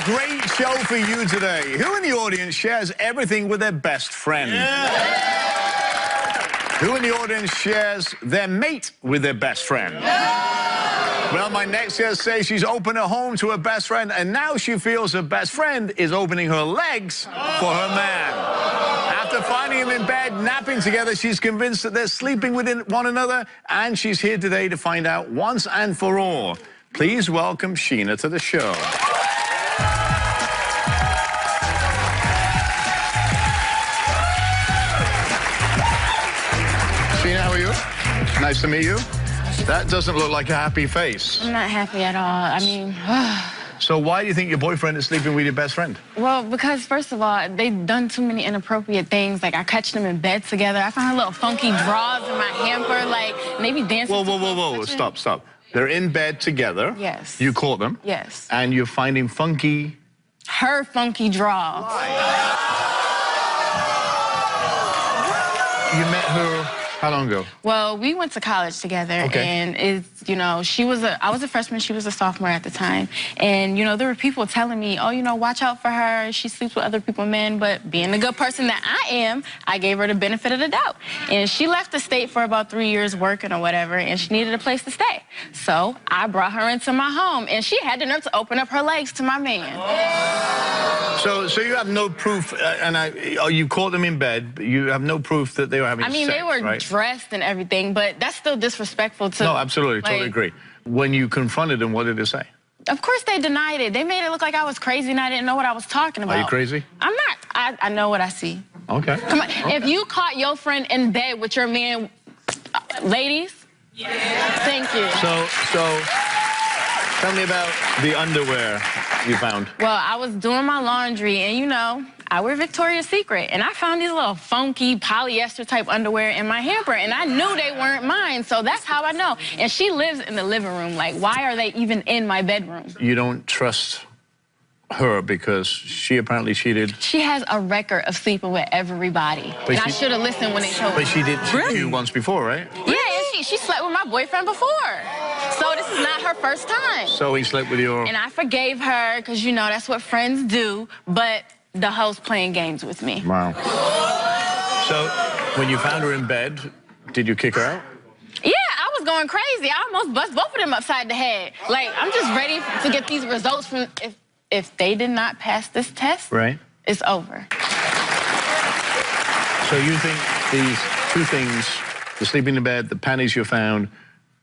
great show for you today. Who in the audience shares everything with their best friend? Who in the audience shares their mate with their best friend? Well, my next guest says she's opened her home to her best friend, and now she feels her best friend is opening her legs for her man. After finding him in bed, napping together, she's convinced that they're sleeping with one another, and she's here today to find out once and for all. Please welcome Sheena to the show. Sheena, how are you? Nice to meet you. That doesn't look like a happy face. I'm not happy at all. I mean... So why do you think your boyfriend is sleeping with your best friend? Well, because, first of all, they've done too many inappropriate things. Like, I catch them in bed together. I found little funky drawers in my hamper, like, maybe dancing... Whoa. Stop. They're in bed together. Yes. You caught them. Yes. And you're finding funky... Her funky drawers. You met her how long ago? Well, we went to college together, and it's, you know, I was a freshman, she was a sophomore at the time, and, you know, there were people telling me, oh, you know, watch out for her, she sleeps with other people, men, but being the good person that I am, I gave her the benefit of the doubt. And she left the state for about 3 years working or whatever, and she needed a place to stay. So I brought her into my home, and she had the nerve to open up her legs to my man. So you have no proof, you caught them in bed, but you have no proof that they were having sex, they were right? dressed and everything, but that's still disrespectful to... No, absolutely, totally agree. When you confronted them, what did they say? Of course they denied it. They made it look like I was crazy and I didn't know what I was talking about. Are you crazy? I'm not. I know what I see. Okay. Come on. Okay. If you caught your friend in bed with your man... ladies? Yeah. Thank you. So... Tell me about the underwear you found. Well, I was doing my laundry, and, you know, I wear Victoria's Secret, and I found these little funky polyester-type underwear in my hamper, and I knew they weren't mine, so that's how I know. And she lives in the living room. Like, why are they even in my bedroom? You don't trust her because she apparently cheated. She has a record of sleeping with everybody, and I should have listened when they told me. But she did cheat you once before, right? Yeah, and she slept with my boyfriend before. So this is not her first time. So he slept with your... And I forgave her, because, you know, that's what friends do, but the host playing games with me. Wow. So when you found her in bed, did you kick her out? Yeah, I was going crazy. I almost bust both of them upside the head. Like, I'm just ready to get these results from... If they did not pass this test, right, it's over. So you think these two things, the sleeping in bed, the panties you found,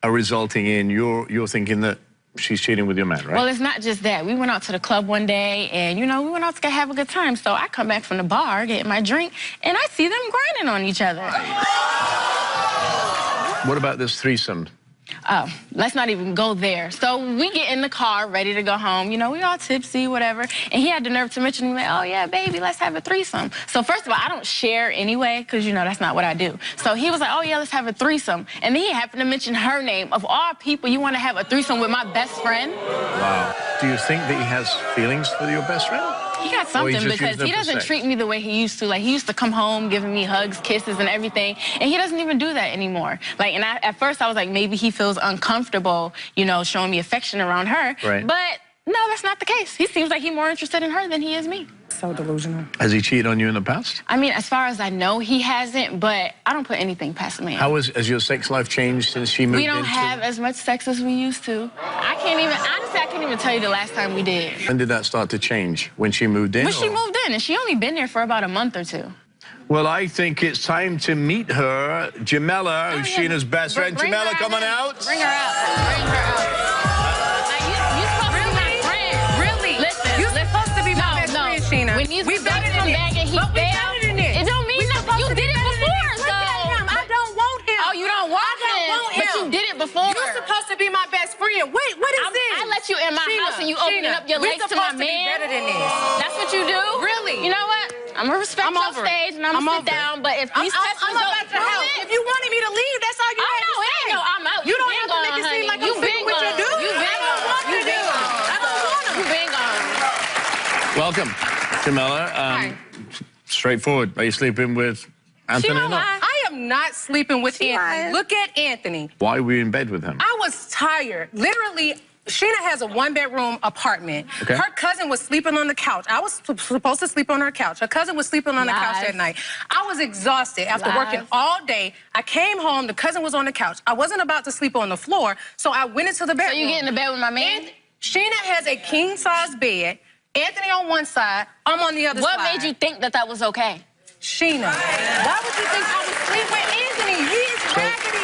are resulting in you're thinking that she's cheating with your man, right? Well, it's not just that. We went out to the club one day, and, you know, we went out to have a good time. So I come back from the bar, get my drink, and I see them grinding on each other. What about this threesome? Oh, let's not even go there. So we get in the car, ready to go home. You know, we all tipsy, whatever. And he had the nerve to mention, like, oh, yeah, baby, let's have a threesome. So first of all, I don't share anyway, because, you know, that's not what I do. So he was like, oh, yeah, let's have a threesome. And then he happened to mention her name. Of all people, you want to have a threesome with my best friend? Wow. Do you think that he has feelings for your best friend? He got something, because he doesn't treat me the way he used to. Like, he used to come home giving me hugs, kisses, and everything, and he doesn't even do that anymore. Like, and at first I was like, maybe he feels uncomfortable, you know, showing me affection around her. Right. But no, that's not the case. He seems like he's more interested in her than he is me. So delusional. Has he cheated on you in the past? I mean, as far as I know, he hasn't, but I don't put anything past a man. How has your sex life changed since she moved in? We don't have as much sex as we used to. Honestly, I can't even tell you the last time we did. When did that start to change? When she moved in? When she moved in, and she only been there for about a month or two. Well, I think it's time to meet her, Jamela, who's Sheena's best friend. Jamela, come on out. Bring her out. Bring her out. When these results come back and he failed, it don't mean nothing. You did it before, so... I don't want him. Oh, you don't want him? But you did it before. You're supposed to be my best friend. Wait, what is this? I let you in my house and you opening up your legs to my man. We're supposed to be better than this. That's what you do? Really? You know what? I'm gonna respect your stage and I'm gonna sit down, but if these tests I'm about to help. If you wanted me to leave, that's all you had to say. No, I'm out. You don't have to make it seem like I'm sleeping with your dude. You been gone. I don't want him. You been gone. Welcome, Jamela. Straightforward. Are you sleeping with Anthony or not? I am not sleeping with Anthony. Look at Anthony. Why were you in bed with him? I was tired. Literally, Sheena has a one-bedroom apartment. Okay. Her cousin was sleeping on the couch. I was supposed to sleep on her couch. Her cousin was sleeping on the couch that night. I was exhausted after working all day. I came home. The cousin was on the couch. I wasn't about to sleep on the floor, so I went into the bedroom. So you get in the bed with my man? And Sheena has a king-size bed. Anthony on one side. I'm on the other side. What made you think that that was okay? Sheena, why would you think I would sleep with Anthony? He is raggedy.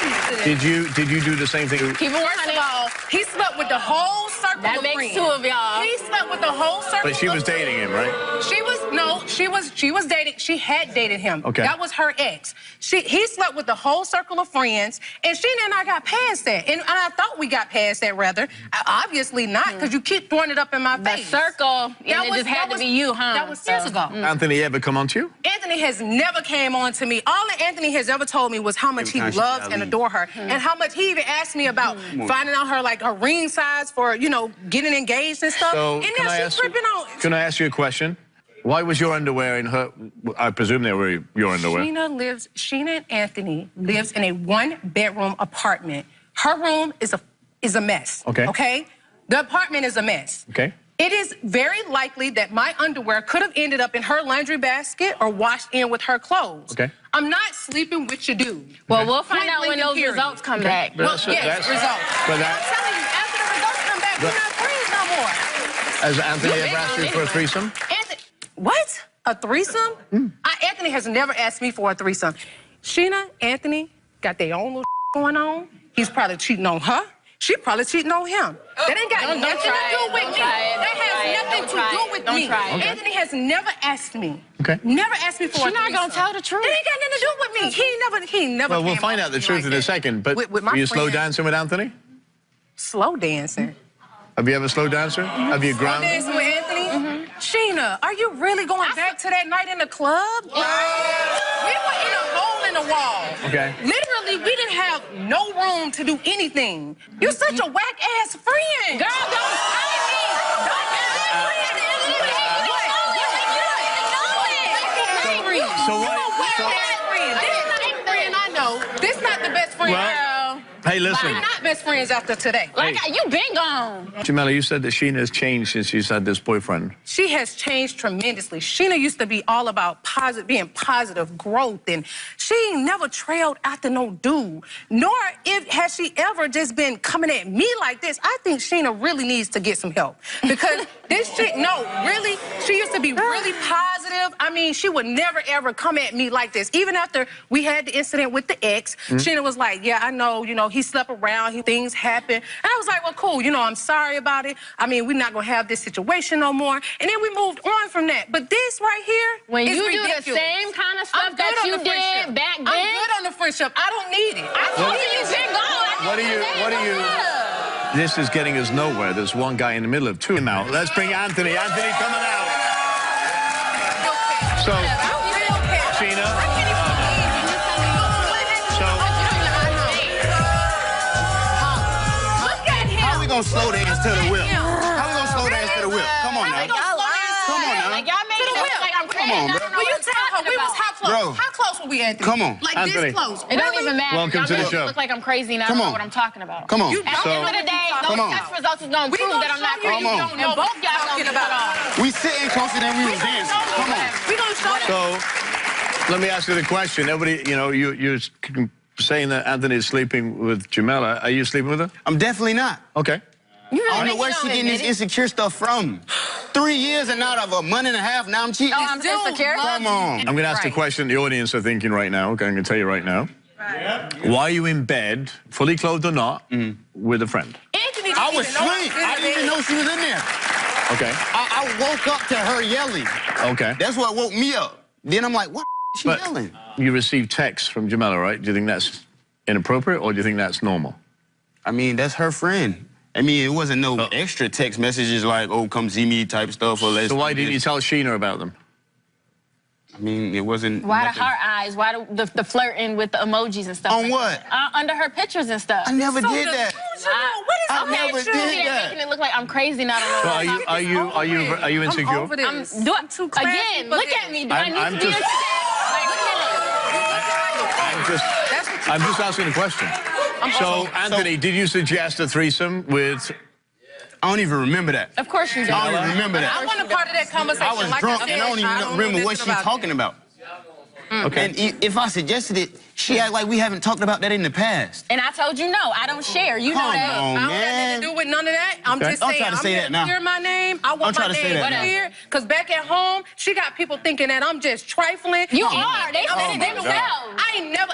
Did you do the same thing? First of all, he slept with the whole circle of friends. That makes two of y'all. He slept with the whole circle. But she was dating him, right? She was dating. She had dated him. Okay. That was her ex. He slept with the whole circle of friends, and Sheena and I got past that. And I thought we got past that, rather. Obviously not, because you keep throwing it up in my face. The circle, it just had to be you, huh? That was years ago. Anthony ever come on to you? Anthony has never came on to me. All that Anthony has ever told me was how much he loves and adore her, and how much he even asked me about finding out her ring size for, you know, getting engaged and stuff. So and now she's tripping on. Can I ask you a question? Why was your underwear in her? I presume they were your underwear. Sheena and Anthony lives in a one-bedroom apartment. Her room is a mess. Okay. Okay? The apartment is a mess. Okay. It is very likely that my underwear could have ended up in her laundry basket or washed in with her clothes. Okay. I'm not sleeping with your dude. Well, we'll find out when those results come back. Well, yes, results. But I'm telling you, after the results come back, we're not friends no more. Has Anthony ever asked you for a threesome? What? A threesome? Anthony has never asked me for a threesome. Sheena, Anthony got their own little going on. He's probably cheating on her. She probably cheating on him. That ain't got nothing to do with me. That has nothing to do with me. Anthony has never asked me. Okay. Never asked me for a threesome. She's not gonna tell the truth. It ain't got nothing to do with me. He never. Well, we'll find out the truth in a second. But were you slow dancing with Anthony? Slow dancing. Have you ever slow dancing? Have you grounded? Slow dancing with Anthony? Sheena, are you really going back to that night in the club? We were in a hole in the wall. Okay. Literally, we didn't have no room to do anything. You're such a whack-ass friend. Girl, don't tell me. So what? I know. This not the best friend. Well, hey, listen. We're not best friends after today. Like, you been gone. Jamela, you said that Sheena has changed since she's had this boyfriend. She has changed tremendously. Sheena used to be all about being positive, growth, and she never trailed after no dude. Nor has she ever just been coming at me like this. I think Sheena really needs to get some help. Because this chick, really, she used to be really positive. I mean, she would never, ever come at me like this. Even after we had the incident with the ex, Sheena was like, yeah, I know, he slept around, things happen. And I was like, well, cool, I'm sorry about it. I mean, we're not gonna have this situation no more. And then we moved on from that. But this right here when is you ridiculous. do the same kind of stuff that you did back then. I'm good on the friendship. I don't need it. What do you? This is getting us nowhere. There's one guy in the middle of two now. Let's bring Anthony. Anthony coming out. So, Sheena. How we gonna slow dance to the whip? How we gonna slow dance to the whip? Come on now. Come on now. Like, y'all making it look like I'm crazy. Come on, bro. Will you tell her we was how close? Bro. How close were we, Anthony? Come on. Like Anthony. this close. It don't even matter. Welcome to the show. Look like I'm crazy and I don't know what I'm talking about. Come on. At the end of the day, those test results is gonna prove that I'm not crazy. Come on. And both y'all talking about. We sitting closer than we was dancing. Come on. We gonna show them. So, let me ask you the question. Everybody, you're saying that Anthony is sleeping with Jamela. Are you sleeping with her? I'm definitely not. Okay. I don't know where she getting this insecure stuff from. 3 years and out of a month and a half, now I'm cheating. Oh, I'm insecure? Come on. I'm going to ask the question the audience are thinking right now. Okay, I'm going to tell you right now. Why are you in bed, fully clothed or not, with a friend? Anthony, I was asleep. I didn't even know she was in there. Okay. I woke up to her yelling. Okay. That's what woke me up. Then I'm like, what is she yelling? You received texts from Jamela, right? Do you think that's inappropriate or do you think that's normal? I mean, that's her friend. I mean, it wasn't no extra text messages like, oh, come see me type stuff. Or let's so why didn't you tell Sheena about them? I mean, it wasn't Why nothing. the heart eyes? Why the flirting with the emojis and stuff? On what? Under her pictures and stuff. I never did that. What is never did that. Making it look like I'm crazy, not alone. So are you insecure? I'm over this. I'm too classy again, look at me. Do I need to be insecure? I'm just asking a question. So, Anthony, did you suggest a threesome with I don't even remember that. Of course you don't. I don't even remember that. I wasn't a part of that conversation. I was like drunk I said, and I don't even remember what she's talking about. Okay. And if I suggested it, she act like we haven't talked about that in the past. And I told you no, I don't share. You know Come that. on, I don't got man. nothing to do with none of that. I'm just Don't saying, try to say I'm that now. clear my name. I want Don't my try to say name that now. clear. Because back at home, she got people thinking that I'm just trifling. You And- are. They and said I'm it single. themselves. I ain't never.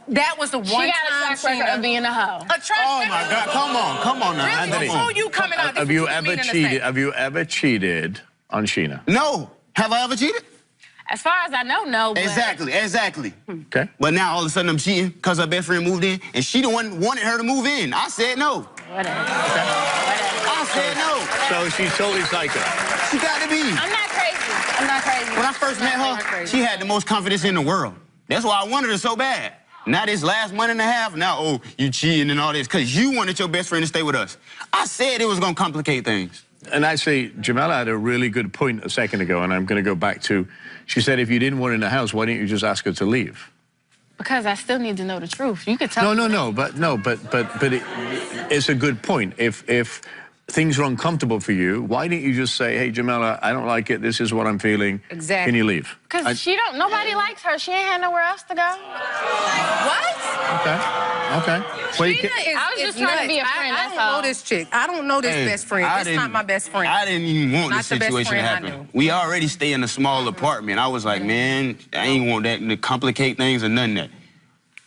That was the one She got a time, track record of being a hoe. A track Oh my record? God! Come on now, Really? Anthony. Who you coming out? Have you ever cheated? Have you ever cheated on Sheena? No. Have I ever cheated? As far as I know, no. But Exactly. Okay. But now all of a sudden I'm cheating because her best friend moved in, and she the one wanted her to move in. I said no. Whatever. I said no. So she's totally psycho. She got to be. I'm not crazy. I'm not crazy. When I first met her, she had the most confidence in the world. That's why I wanted her so bad. Now this last month and a half, now, oh, you cheating and all this, because you wanted your best friend to stay with us. I said it was going to complicate things. And actually, Jamela had a really good point a second ago, and I'm going to go back to, she said, if you didn't want her in the house, why didn't you just ask her to leave? Because I still need to know the truth. You could tell No, but it's a good point. If things are uncomfortable for you, why didn't you just say, hey, Jamela, I don't like it, this is what I'm feeling. Exactly. Can you leave? Because nobody likes her. She ain't had nowhere else to go. What? Okay. Well, I was just trying to be a friend, I that's don't know all. this chick. I don't know this best friend. That's not my best friend. I didn't even want Not this the best situation to friend I happen. knew. We already stay in a small apartment. I was like, man, I ain't want that to complicate things or none of that.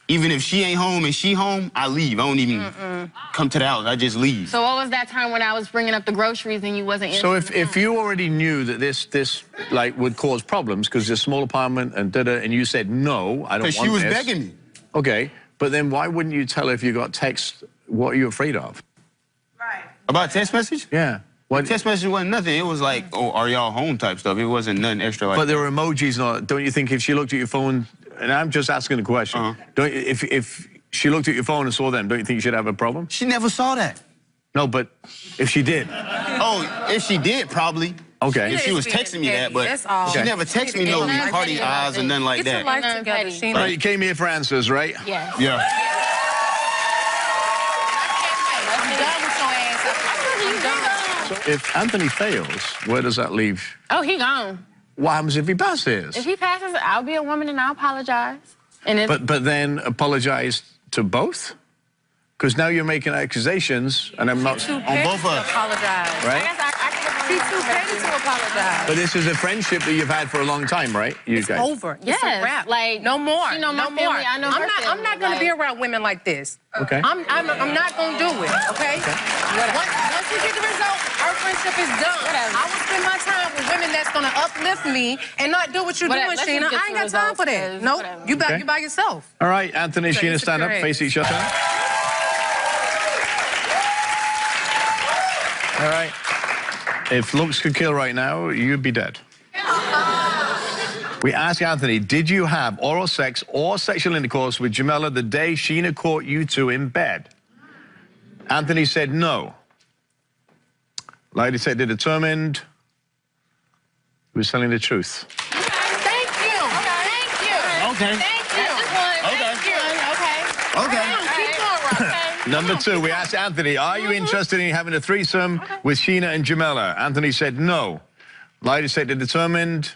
Even if she ain't home and she home, I leave. I don't even come to the house. I just leave. So what was that time when I was bringing up the groceries and you wasn't in? So if you already knew that this like would cause problems because it's a small apartment and you said no, I don't want this. Because she was begging me. Okay, but then why wouldn't you tell her if you got text? What are you afraid of? Right. About text message? Yeah. The text message wasn't nothing. It was like, oh, are y'all home type stuff. It wasn't nothing extra like But there were emojis and all that. Don't you think if she looked at your phone, and I'm just asking a question, don't if she looked at your phone and saw them, don't you think you should have a problem? She never saw that. No, but if she did. Oh, if she did, probably. Okay. If she was texting me that, but she never texted me no party eyes and nothing like Get your that. life together, Sheena. All right, you came here for answers, right? Yes. Yeah. I'm done with your ass. I'm done. So if Anthony fails, where does that leave? Oh, he gone. What happens if he passes? If he passes, I'll be a woman and I'll apologize. And if, But then apologize to both? Because now you're making accusations, and I'm not... Too On petty both of to us. apologize. I Right? guess I could have She's too petty to apologize. But this is a friendship that you've had for a long time, right? You It's guys. over. It's Yes, a wrap. like, no more. she know my no family, more. I know her I'm not family, gonna be like- around women like this. Okay. I'm not gonna do it. Okay. Once we get the result, our friendship is done. Whatever. I will spend my time with women that's gonna uplift me and not do what you're doing, Let's just Sheena. get I ain't to got time for that. results, Nope. whatever. You Okay. by yourself. All right, Anthony and Okay, Sheena, stand up, insecure face each other. All right. If looks could kill right now, you'd be dead. We asked Anthony, did you have oral sex or sexual intercourse with Jamela the day Sheena caught you two in bed? Anthony said no. Lady said they're determined. He was telling the truth. Thank you. Thank you. Okay. Thank you. Okay. Thank you. Okay. Keep going, Rob. Number two, we asked Anthony, are you interested in having a threesome with Sheena and Jamela? Anthony said no. Lady said they're determined.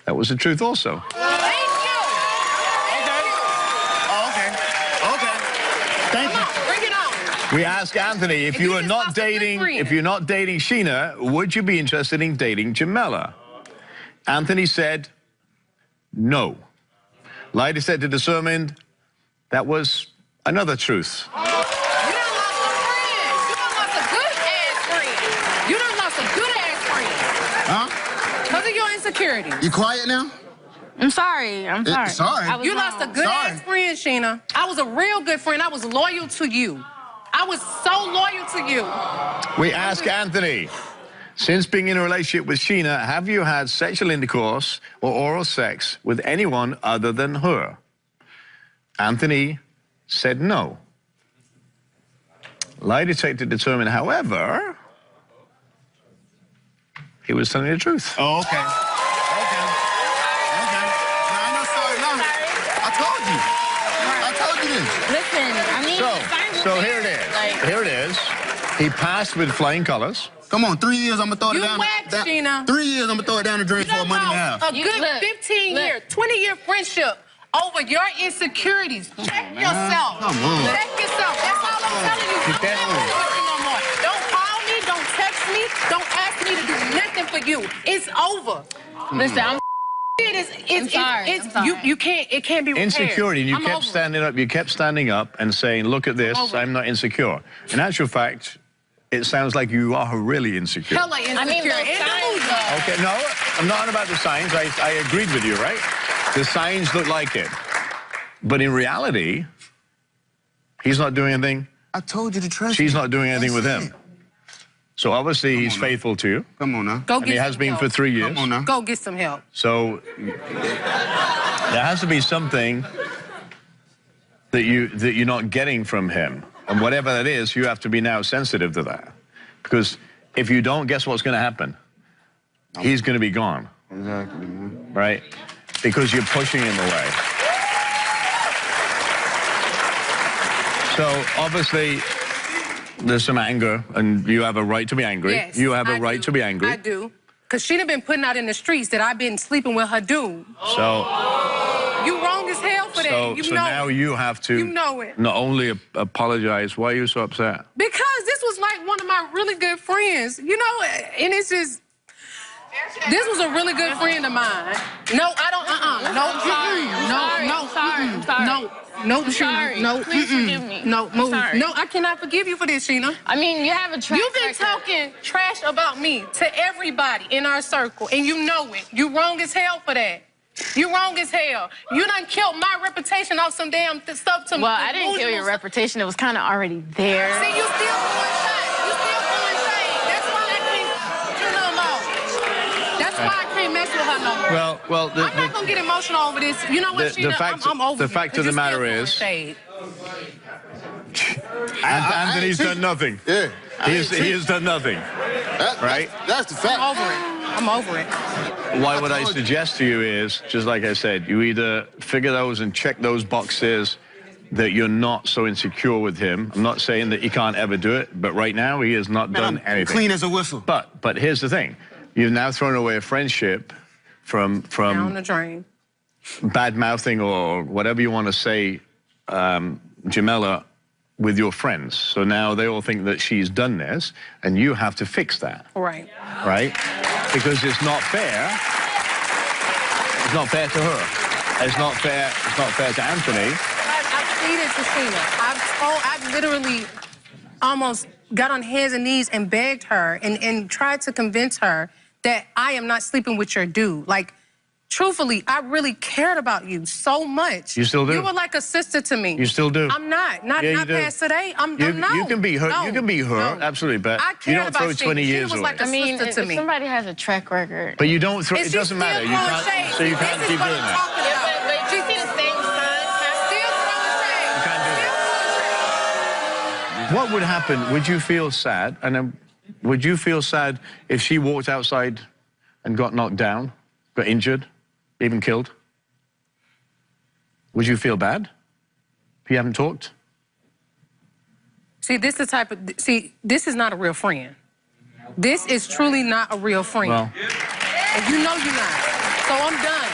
That was the truth also. Thank you. Okay. Thank you. Bring it on. We asked Anthony, if If you you are just not lost a good dating, friend. if you're not dating Sheena, would you be interested in dating Jamela? Anthony said no. Lady said they're determined. That was another truth. You done lost a friend. You done lost a good-ass friend. You done lost a good-ass friend. Huh? Because of your insecurities. You quiet now? I'm sorry. I'm sorry. sorry. I was You lost a wrong. good-ass friend, Sheena. I was a real good friend. I was loyal to you. I was so loyal to you. We ask Anthony, since being in a relationship with Sheena, have you had sexual intercourse or oral sex with anyone other than her? Anthony said no. Lie detector determined, however, he was telling the truth. Oh, okay. Okay. No, I'm not sorry. No. I told you this. Listen, I mean, So here it is. Like, Here it is. He passed with flying colors. Come on, 3 years, I'm gonna throw it down. You whack, Sheena. 3 years, I'm gonna throw it down the drain for a month and a half. A good 15-year, 20-year friendship over your insecurities. Check yourself. Come on. Check yourself. That's all I'm telling you. I'm not with you no more. Don't call me. Don't text me. Don't ask me to do nothing for you. It's over. Listen, I'm sorry. It can't be repaired. Insecurity, and you I'm kept over it. standing up. You kept standing up and saying, "Look at this. I'm not insecure." In actual fact, it sounds like you are really insecure. Hella insecure. I mean, Okay, no, I'm not on about the signs. I agreed with you, right? The signs look like it. But in reality, he's not doing anything. I told you to trust She's me. not doing anything with him. So obviously he's faithful to you. Come on now. Go And get he has some been help. for 3 years. Come on now. Go get some help. So there has to be something that you're not getting from him. And whatever that is, you have to be now sensitive to that. Because if you don't, guess what's going to happen? He's going to be gone. Exactly, man. Right? Because you're pushing him away. So obviously there's some anger, and you have a right to be angry. Yes, you have a I right do. to be angry. I do. Because she done been putting out in the streets that I've been sleeping with her dude. So You wrong as hell for that. So, You so know now it. you have to You know it. not only apologize. Why are you so upset? Because this was like one of my really good friends, you know, and it's just, this was a really good friend of mine. No, I don't, I'm sorry. no, I'm sorry. Sheena, no, Please forgive me. no, I'm sorry. no, I cannot forgive you for this, Sheena. I mean, you have a track You've been record. talking trash about me to everybody in our circle, and you know it. You wrong as hell for that. You wrong as hell. You done killed my reputation off some damn stuff to me. Well, I didn't kill your reputation. It was kind of already there. See, you still throwing shade. You still throwing shade. That's why I can't do no more. That's why I can't mess with her no more. Well, I'm not gonna get emotional over this. You know what, Sheena? I'm over the fact of the matter is, Anthony's done nothing. Yeah. He has done nothing. Right? That's the fact. I'm over it. Why what I suggest to you is, just like I said, you either figure those and check those boxes that you're not so insecure with him. I'm not saying that he can't ever do it, but right now he has not done anything. Clean as a whistle. But here's the thing. You've now thrown away a friendship from Down the drain. bad-mouthing or whatever you want to say, Jamela, with your friends. So now they all think that she's done this, and you have to fix that. Right. Right? Because it's not fair. It's not fair to her. It's not fair to Anthony. I've pleaded to Sheena. I've literally almost got on hands and knees and begged her and tried to convince her that I am not sleeping with your dude. Like, truthfully, I really cared about you so much. You still do? You were like a sister to me. You still do? I'm not. Not past today. I'm not. You can be her. No, you can be her, no. absolutely, but I you cared don't throw about 20 Sheena. years Sheena was away. like a I mean, sister to if me. somebody has a track record. But you don't throw. And It she doesn't matter. still You throwing can't. shade. So you can't This keep is what doing I'm that. talking about. But you see the same signs. Still throwing shade. You can't do Still throwing shade. What would happen? Would you feel sad? And then, would you feel sad if she walked outside and got knocked down, got injured, even killed? Would you feel bad if you haven't talked? See, this is this is not a real friend. This is truly not a real friend. Well, And you know you're not. So I'm done.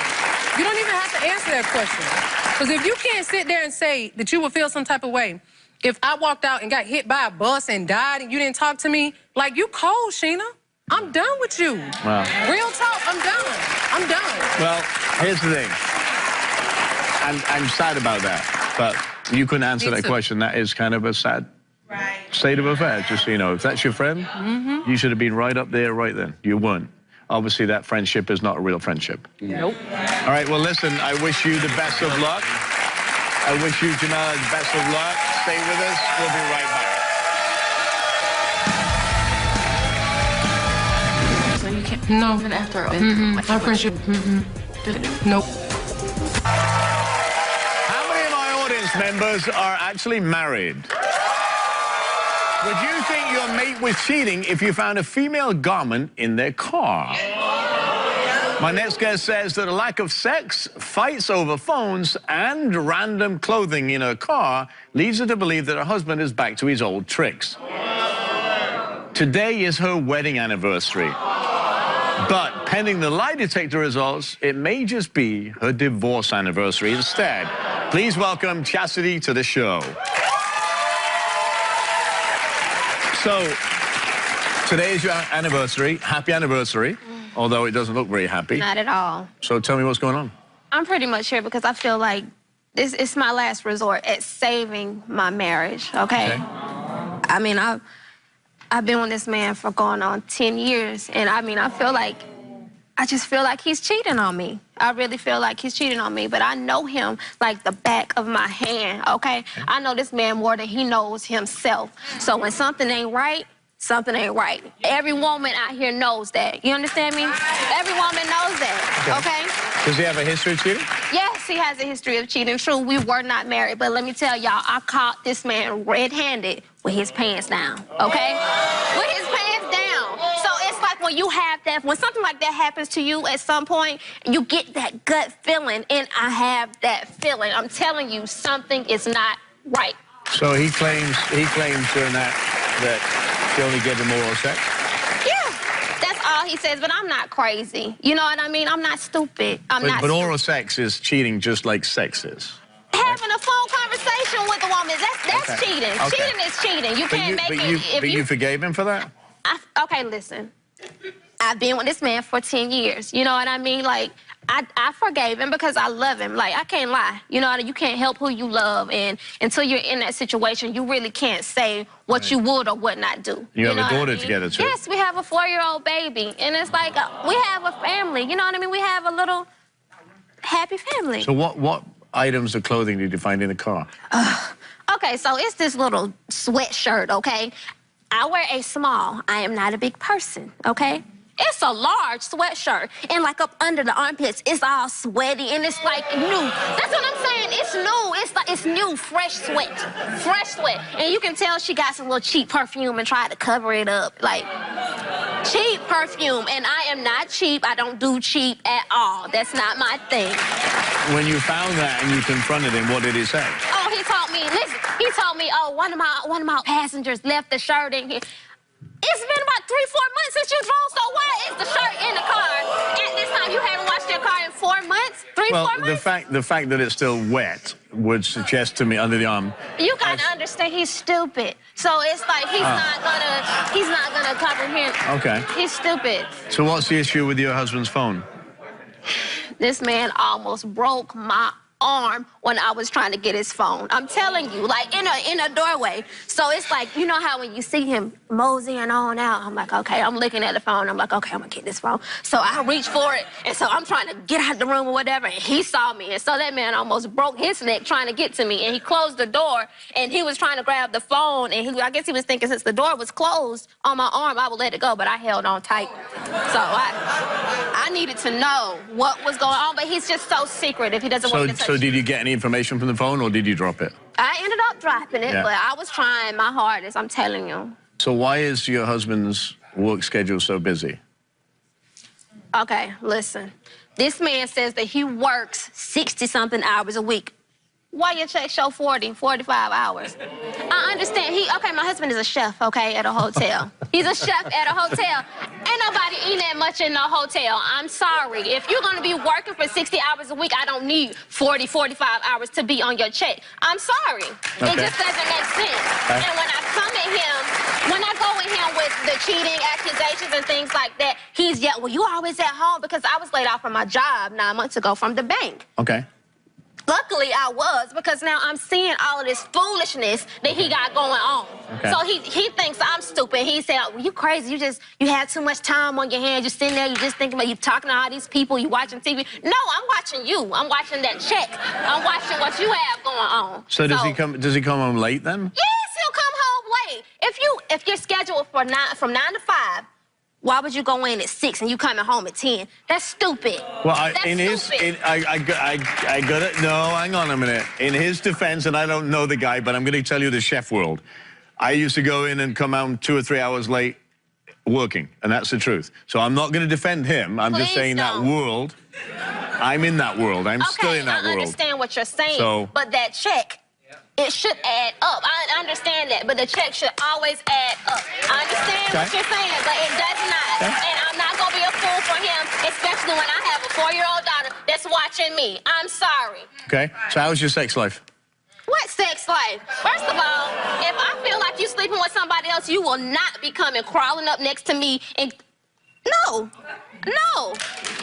You don't even have to answer that question. Because if you can't sit there and say that you would feel some type of way if I walked out and got hit by a bus and died and you didn't talk to me, like, you cold, Sheena. I'm done with you. Wow. Real talk, I'm done. I'm done. well, here's the thing. I'm sad about that, but you couldn't answer Me that too. question. That is kind of a sad state of affairs, just so you know. If that's your friend, you should have been right up there right then. You weren't. Obviously, that friendship is not a real friendship. Nope. All right, well, listen, I wish you the best of luck. I wish you, Jamala, the best of luck. Stay with us. We'll be right back. So you can't. No. Even after Our friendship. Nope. How many of my audience members are actually married? Would you think your mate was cheating if you found a female garment in their car? My next guest says that a lack of sex, fights over phones, and random clothing in her car leads her to believe that her husband is back to his old tricks. Today is her wedding anniversary. But pending the lie detector results, it may just be her divorce anniversary instead. Please welcome Chastity to the show. So, today is your anniversary. Happy anniversary, although it doesn't look very happy. Not at all. So tell me what's going on. I'm pretty much here because I feel like it's my last resort at saving my marriage, okay? I mean, I've been with this man for going on 10 years, and I mean, I just feel like he's cheating on me. I really feel like he's cheating on me, but I know him like the back of my hand, okay? I know this man more than he knows himself. So when something ain't right, something ain't right. Every woman out here knows that. You understand me? Every woman knows that, okay? Does he have a history of cheating? Yes, he has a history of cheating. True, we were not married, but let me tell y'all, I caught this man red-handed with his pants down, okay? With his pants down. So it's like when you have that, when something like that happens to you at some point, you get that gut feeling, and I have that feeling. I'm telling you, something is not right. So he claims during that he only gave him oral sex? Yeah, that's all he says, but I'm not crazy. You know what I mean? I'm not stupid. But oral sex is cheating just like sex is. Having a phone conversation with a woman, that's cheating. Okay. Cheating is cheating. You can't make it. But you forgave him for that? Okay, listen. I've been with this man for 10 years. You know what I mean? Like, I forgave him because I love him. Like, I can't lie. You know, you can't help who you love. And until you're in that situation, you really can't say what you would or would not do. You have a daughter together, too? Yes, we have a 4-year-old baby. And it's like, we have a family. You know what I mean? We have a little happy family. So what items of clothing did you find in the car? Okay, so it's this little sweatshirt, okay? I wear a small. I am not a big person, okay? It's a large sweatshirt, and like up under the armpits, it's all sweaty, and it's like new. That's what I'm saying. It's new. It's new, fresh sweat, and you can tell she got some little cheap perfume and tried to cover it up, like cheap perfume. And I am not cheap. I don't do cheap at all. That's not my thing. When you found that and you confronted him, what did he say? Oh, he told me. Listen, he told me. Oh, one of my passengers left the shirt in here. It's been about 3-4 months since you drove, so why is the shirt in the car? At this time, you haven't washed your car in 4 months? 3-4 months? The fact that it's still wet would suggest to me under the arm. You gotta understand, he's stupid. So it's like he's not gonna cover him. Okay. He's stupid. So what's the issue with your husband's phone? This man almost broke my arm when I was trying to get his phone. I'm telling you, like in a doorway. So it's like, you know how when you see him moseying on out, I'm like, okay, I'm looking at the phone. I'm like, okay, I'm gonna get this phone. So I reach for it, and so I'm trying to get out the room or whatever, and he saw me. And so that man almost broke his neck trying to get to me, and he closed the door, and he was trying to grab the phone, and I guess he was thinking since the door was closed on my arm, I would let it go, but I held on tight. So I needed to know what was going on, but he's just so secretive. He doesn't want me to touch. So did you get any information from the phone, or did you drop it? I ended up dropping it, but I was trying my hardest, I'm telling you. So why is your husband's work schedule so busy? Okay, listen. This man says that he works 60-something hours a week. Why your check show 40, 45 hours? I understand. Okay, my husband is a chef, okay, at a hotel. He's a chef at a hotel. Ain't nobody eating that much in no hotel. I'm sorry. If you're going to be working for 60 hours a week, I don't need 40, 45 hours to be on your check. I'm sorry. Okay. It just doesn't make sense. Okay. And when I come at him, when I go at him with the cheating accusations and things like that, he's yelling, well, you always at home, because I was laid off from my job 9 months ago from the bank. Okay. Luckily, I was, because now I'm seeing all of this foolishness that he got going on. Okay. So he thinks I'm stupid. He said, well, you crazy. You had too much time on your hands. You're sitting there, you just thinking about, you talking to all these people, you watching TV. No, I'm watching you. I'm watching that check. I'm watching what you have going on. So does he come home late then? Yes, he'll come home late. If you're scheduled from 9 to 5, why would you go in at 6 and you coming home at 10? That's stupid. Well, I got it. No, hang on a minute. In his defense, and I don't know the guy, but I'm going to tell you the chef world. I used to go in and come out 2 or 3 hours late working, and that's the truth. So I'm not going to defend him. I'm just saying that world. I'm in that world. I'm still in that world. I understand what you're saying, but that check, it should add up. I understand that, but the check should always add up. I understand what you're saying, but it does not. And I'm not going to be a fool for him, especially when I have a 4-year-old daughter that's watching me. I'm sorry. Okay. So how's your sex life? What sex life? First of all, if I feel like you sleeping with somebody else, you will not be coming crawling up next to me and... No. No.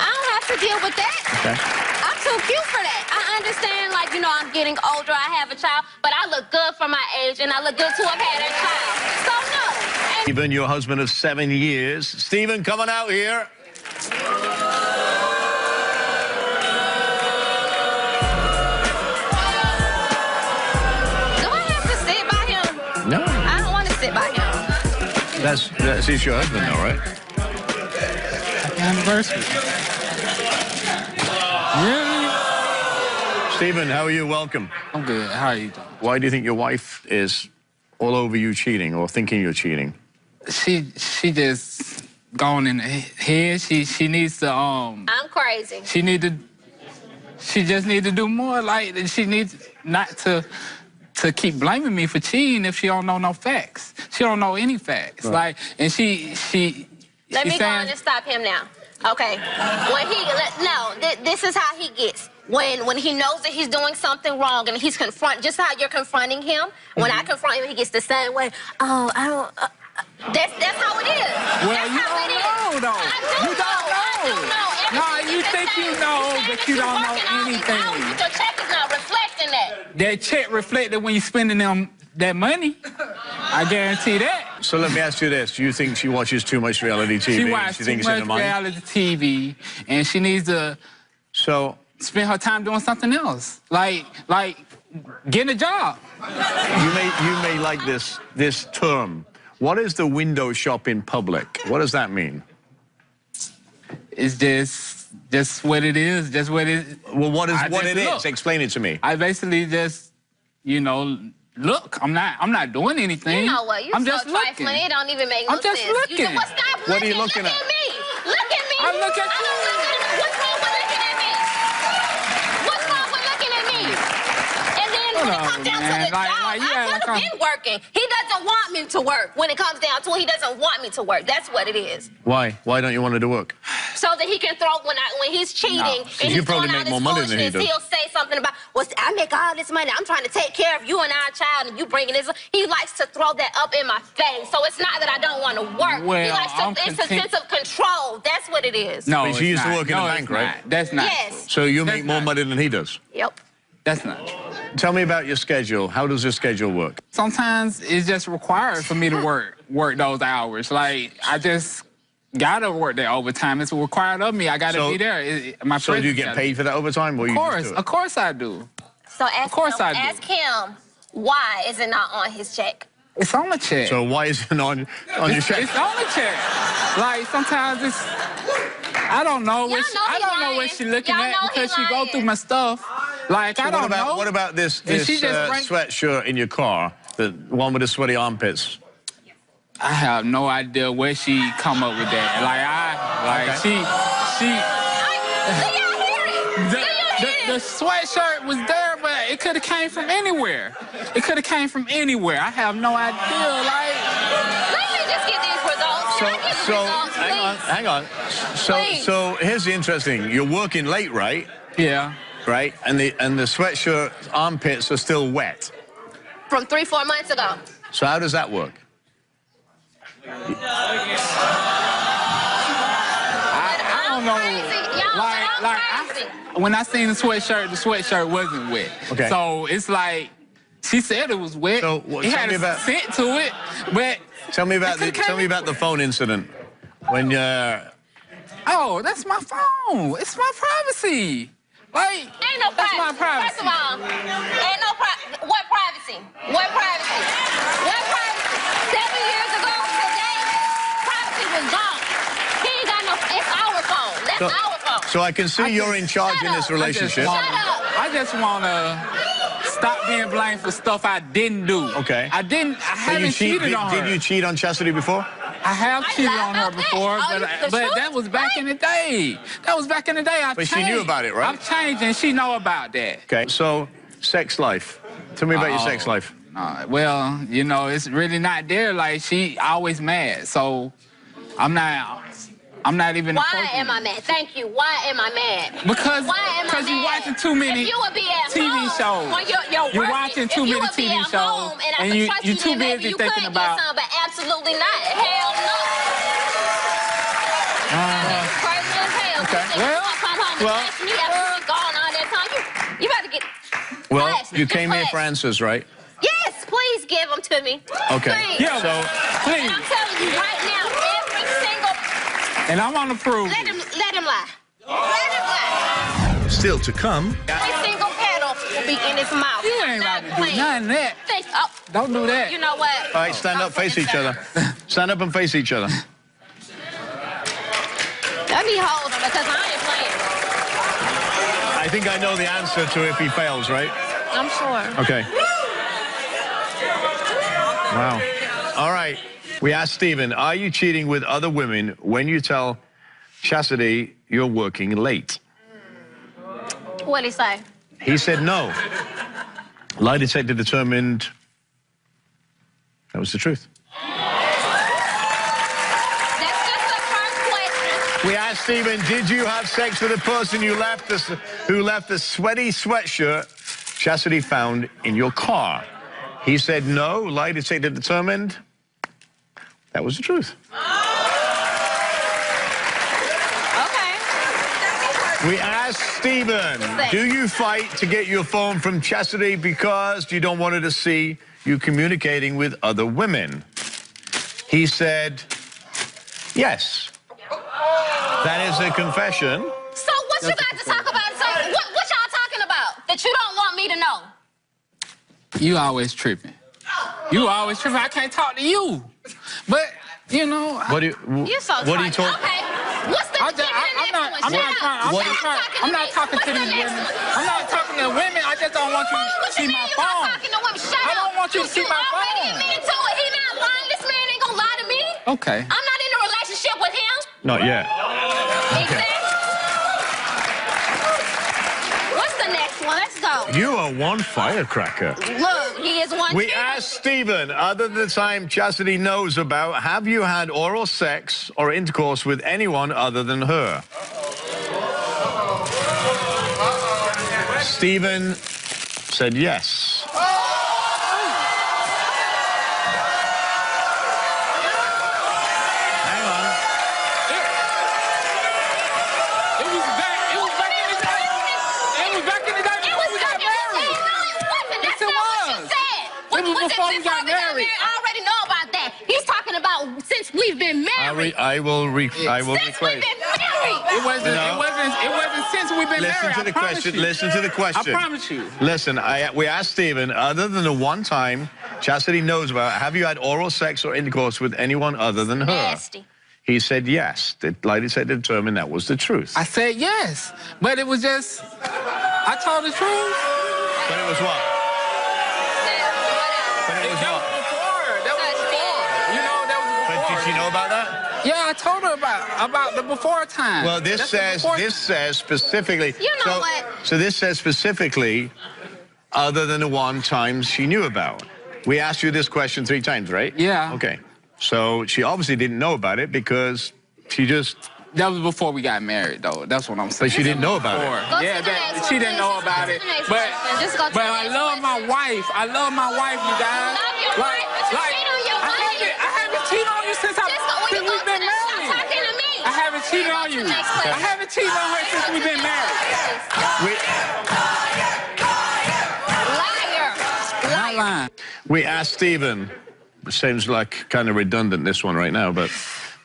I don't have to deal with that. Okay. I'm too cute for that. I understand, like, you know, I'm getting older, I have a child, but I look good for my age, and I look good to have had a child. So, no. And Stephen, your husband of 7 years. Stephen, come on out here. do I have to sit by him? No. I don't want to sit by him. He's your husband, though, right? Happy anniversary. Really? Stephen, how are you? Welcome. I'm good. How are you doing? Why do you think your wife is all over you cheating or thinking you're cheating? She just gone in the head. She needs to I'm crazy. She just need to do more. Like, she needs not to keep blaming me for cheating if she don't know no facts. She don't know any facts. Right. Like, and Let me go on and stop him now. Okay. When this is how he gets. When he knows that he's doing something wrong and he's just how you're confronting him. When I confront him, he gets the same way. Oh, I don't. That's how it is. Well, that's you don't know, though. You don't know. I do know. No, you think you know, but you don't know anything. Your check is not reflecting that. That check reflected when you're spending that money. I guarantee that. So let me ask you this. Do you think she watches too much reality TV? She watches too thinks much in her mind? reality TV, and she needs to spend her time doing something else, like getting a job. You may like this term. What is the window shop in public? What does that mean? It's just what it is. Just what it. Well, what it is? Look. Explain it to me. I basically just, look. I'm not doing anything. You know what? I'm so just trifling. looking. It don't even make no I'm just sense. looking. Stop looking. What are you looking look at? At me. Look at me. I look at you. What's wrong with looking at me? What's wrong with looking at me? And then when it comes down to the job, I've been working. He doesn't want me to work. When it comes down to it, he doesn't want me to work. That's what it is. Why? Why don't you want her to work? So that he can throw when he's cheating and you he's probably throwing make out more his money than he foolishness, does. he'll say something about, well, I make all this money. I'm trying to take care of you and our child, and you bringing this. He likes to throw that up in my face. So it's not that I don't want to work. Well, he likes to. It's a sense of control. That's what it is. No, But she used to work in a bank, right? That's not. Yes. So you make more money than he does? Yep. That's not. Tell me about your schedule. How does your schedule work? Sometimes it's just required for me to work those hours. Like, I just gotta work that overtime. It's required of me. I gotta be there. So do you get paid for that overtime? Or Of course I do. So ask him why is it not on his check? It's on the check. So why is it on your check? It's on the check. Like, sometimes it's, I don't know what she's looking at because she go through my stuff. Like, So I don't know. What about this she just sweatshirt in your car, the one with the sweaty armpits? I have no idea where she come up with that. The sweatshirt was there, but it could have came from anywhere. It could have came from anywhere. I have no idea. Like, let me just get these results. Hang on. So here's the interesting thing. You're working late, right? Yeah. Right? And the sweatshirt armpits are still wet. From 3-4 months ago. So how does that work? I don't know. When I seen the sweatshirt wasn't wet. Okay. So it's like, she said it was wet. So it had a scent to it, but tell me about the phone incident when oh, that's my phone. It's my privacy. Like, ain't no privacy. That's my privacy. First of all, ain't no what privacy? What privacy? What privacy? 7 years ago today, privacy was gone. He ain't got no. It's our phone. That's our phone. So I can see you're in charge in this relationship. I just want to stop being blamed for stuff I didn't do. Okay. I haven't cheated on her. Did you cheat on Chastity before? I have cheated on her before, but that was back in the day. That was back in the day. But she knew about it, right? I've changed, and she know about that. Okay. So, sex life. Tell me about your sex life. Well, you know, it's really not there. Like, she always mad, so I'm not even. Why am I mad? Thank you. Why am I mad? Because why am I mad? you're watching too many if you would be at TV home, shows. When you're watching too many TV shows, and you're too busy thinking about. But absolutely not. Hell no. Crazy as hell. Okay. Well, come home and text me after you gone all that time. You better get. Well, you came here for answers, right? Yes, please give them to me. Okay. Please. Yeah, so And I'm telling you right now, every single. And I want to prove. Let him lie. Let him lie. still to come. Every single pedal will be in his mouth. You ain't about to do none of that. Don't do that. You know what? All right, stand up, face each other. Stand up and face each other. Let me hold him because I ain't playing. I think I know the answer to if he fails, right? I'm sure. Okay. Wow. All right. We asked Stephen, are you cheating with other women when you tell Chastity you're working late? What'd he say? He said no. Lie detector determined that was the truth. That's just the first question. We asked Stephen, did you have sex with a person who left a sweaty sweatshirt Chastity found in your car? He said no. Lie detector determined that was the truth. Okay. We asked Stephen, do you fight to get your phone from Chastity because you don't want her to see you communicating with other women? He said yes. That is a confession. So what you got to talk about? So what y'all talking about that you don't want me to know? You always tripping. You always tripping. I can't talk to you. But, you know... What do you... You're so what are you talking... Okay. What's the I'm not talking to these women. I'm not talking to women. I just don't want you to see my phone. I don't want you to see my phone. He not lying. This man ain't gonna lie to me. Okay. I'm not in a relationship with him. Not yet. Exactly. What's the next one? Let's go. You are one firecracker. Look, he is one. We asked Stephen, other than the time Chastity knows about, have you had oral sex or intercourse with anyone other than her? Stephen said yes. Hang on. It was back in the day. It was back in the day before we got married. That's not what you said. It was before we got married. I already know about that. He's talking about since we've been married. I will Since we've rephrase. been married. It wasn't since we've been Listen married. to the question. Listen to the question. I promise you. Listen, we asked Stephen, other than the one time Chastity knows about, have you had oral sex or intercourse with anyone other than her? Nasty. He said yes. The lady said determined that was the truth. I said yes, but it was just, I told the truth. But it was what? But it was what? That was before. You know, that was before. But did she know about that? Yeah, I told her about the before time. Well, this says specifically. You know what? So this says specifically, other than the one time she knew about. We asked you this question 3 times, right? Yeah. Okay. So she obviously didn't know about it because she just. That was before we got married, though. That's what I'm saying. But she didn't know about it. Yeah, she didn't know about it. But I love my wife. I love my wife, you guys. Love your wife, but you cheat on your wife. I haven't cheated on you since we've been married. Talking to me. I haven't cheated on you. I haven't cheated on her since we've been married. Liar. We asked Stephen, it seems like kind of redundant, this one right now, but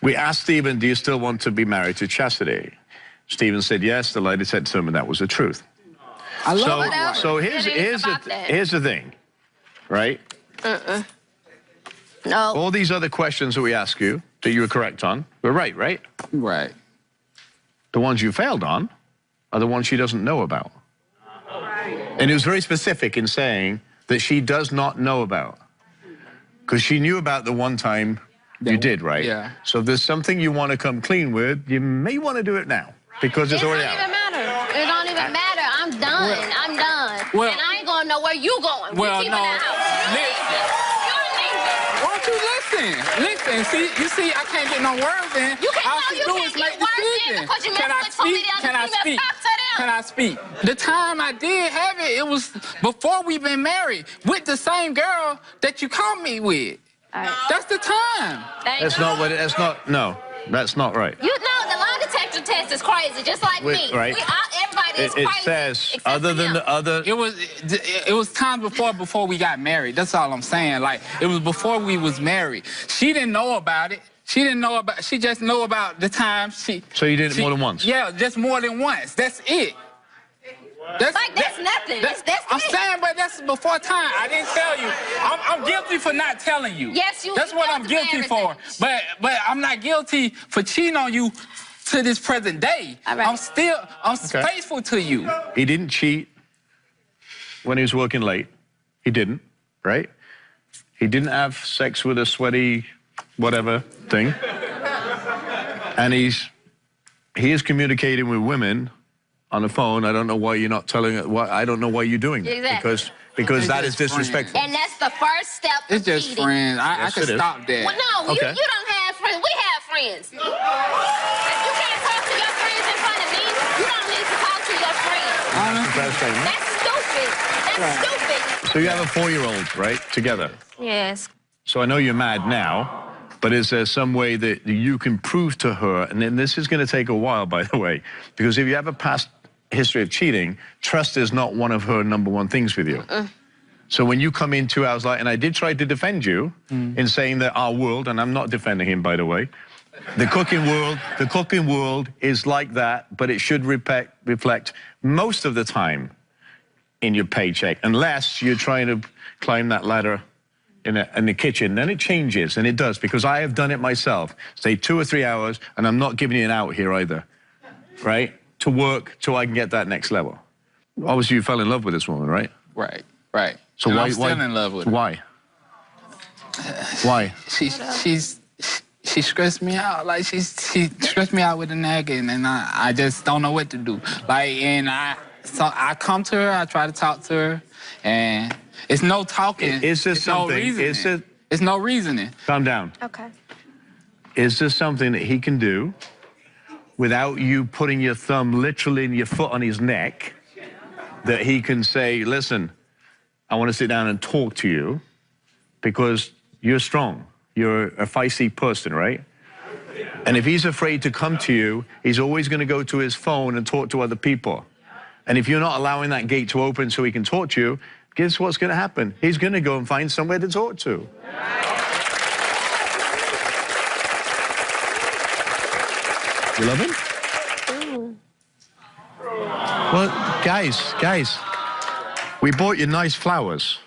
we asked Stephen, do you still want to be married to Chastity? Stephen said yes. The lady said to him, and that was the truth. I love it. So here's the thing, right? No. All these other questions that we ask you that you were correct on were right? Right. The ones you failed on are the ones she doesn't know about. And it was very specific in saying that she does not know about. Because she knew about the one time you did, right? Yeah. So if there's something you want to come clean with, you may want to do it now. Because it's already out. It don't even matter. It don't even matter. I'm done. I'm done. Well, and I ain't gonna know where you going. Well, We keeping no. the house. Listen. See, you see, I can't get no words in. You can't, All no, she you do can't is get make words in because you Can I messed with speak? so many other females. Talk to them. Can I speak? The time I did have it, it was before we been married with the same girl that you caught me with. Right. That's the time. That's not what. That's not. No, that's not right. You know the lie detector test is crazy, just like me. Right. Everybody is crazy. It says except other for than him. the other. It was times before we got married. That's all I'm saying. Like, it was before we was married. She didn't know about it. She just know about the time she. So you did it more than once? Yeah, just more than once. That's it. That's nothing. I'm saying, but that's before time. I didn't tell you. I'm guilty for not telling you. Yes, you. That's what I'm guilty for. But I'm not guilty for cheating on you to this present day. All right. I'm faithful to you. He didn't cheat when he was working late. He didn't, right? He didn't have sex with a sweaty whatever thing. And he is communicating with women on the phone. I don't know why you're not telling it. I don't know why you're doing it. Exactly. Because that is disrespectful. And that's the first step to It's just cheating. friends. I Yes, can it is. stop that. Well, no, Okay. you don't have friends. We have friends. If you can't talk to your friends in front of me, you don't need to talk to your friends. That's stupid. That's stupid. So you have a 4-year-old, right, together? Yes. So I know you're mad now, but is there some way that you can prove to her, and then this is going to take a while, by the way, because if you have a past history of cheating, trust is not one of her #1 things with you. So when you come in 2 hours later, and I did try to defend you in saying that our world, and I'm not defending him, by the way, the cooking world is like that, but it should reflect most of the time in your paycheck, unless you're trying to climb that ladder in the kitchen. Then it changes, and it does, because I have done it myself. Say 2 or 3 hours, and I'm not giving you an out here either, right? To work till I can get that next level. Obviously, you fell in love with this woman, right? Right. So And why? I'm still in love with her. Why? Why? She stressed me out. Like, she stressed me out with the nagging, and I just don't know what to do. Like, and I come to her, I try to talk to her, and it's no talking. Is there it's something? No reasoning. It's no reasoning. Calm down. Okay. Is there something that he can do without you putting your thumb literally in your foot on his neck, that he can say, listen, I want to sit down and talk to you because you're strong. You're a feisty person, right? And if he's afraid to come to you, he's always going to go to his phone and talk to other people. And if you're not allowing that gate to open so he can talk to you, guess what's going to happen? He's going to go and find somewhere to talk to. You love him? Well, guys, we bought you nice flowers.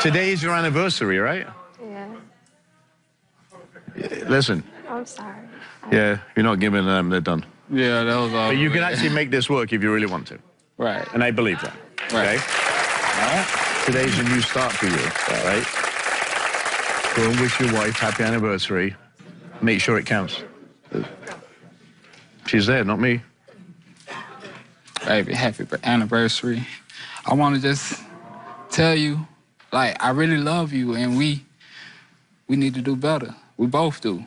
Today is your anniversary, right? Yeah. Listen. I'm sorry. Yeah, you're not giving them, they're done. Yeah, that was all. But you can actually make this work if you really want to. Right. And I believe that. Right. Okay? All right? Today's a new start for you, all right? Go and wish your wife happy anniversary. Make sure it counts. She's there, not me. Baby, happy anniversary. I want to just tell you, like, I really love you, and we need to do better. We both do.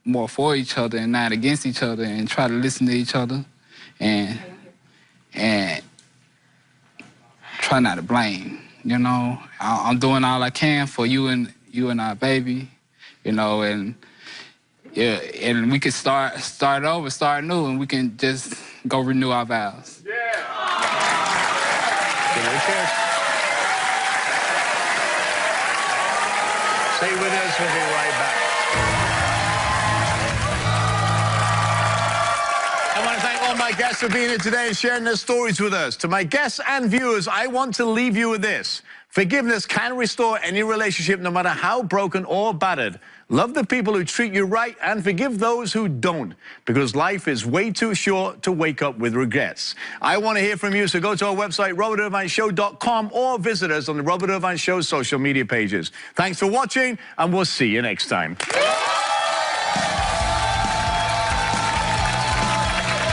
More for each other and not against each other, and try to listen to each other and try not to blame. You know, I'm doing all I can for you and our baby, you know, and yeah, and we could start over, start new, and we can just go renew our vows. Cheers. Stay with us, we'll be right back. I want to thank all my guests for being here today and sharing their stories with us. To my guests and viewers, I want to leave you with this. Forgiveness can restore any relationship, no matter how broken or battered. Love the people who treat you right and forgive those who don't, because life is way too short to wake up with regrets. I want to hear from you, so go to our website, RobertIrvineShow.com, or visit us on the Robert Irvine Show social media pages. Thanks for watching, and we'll see you next time.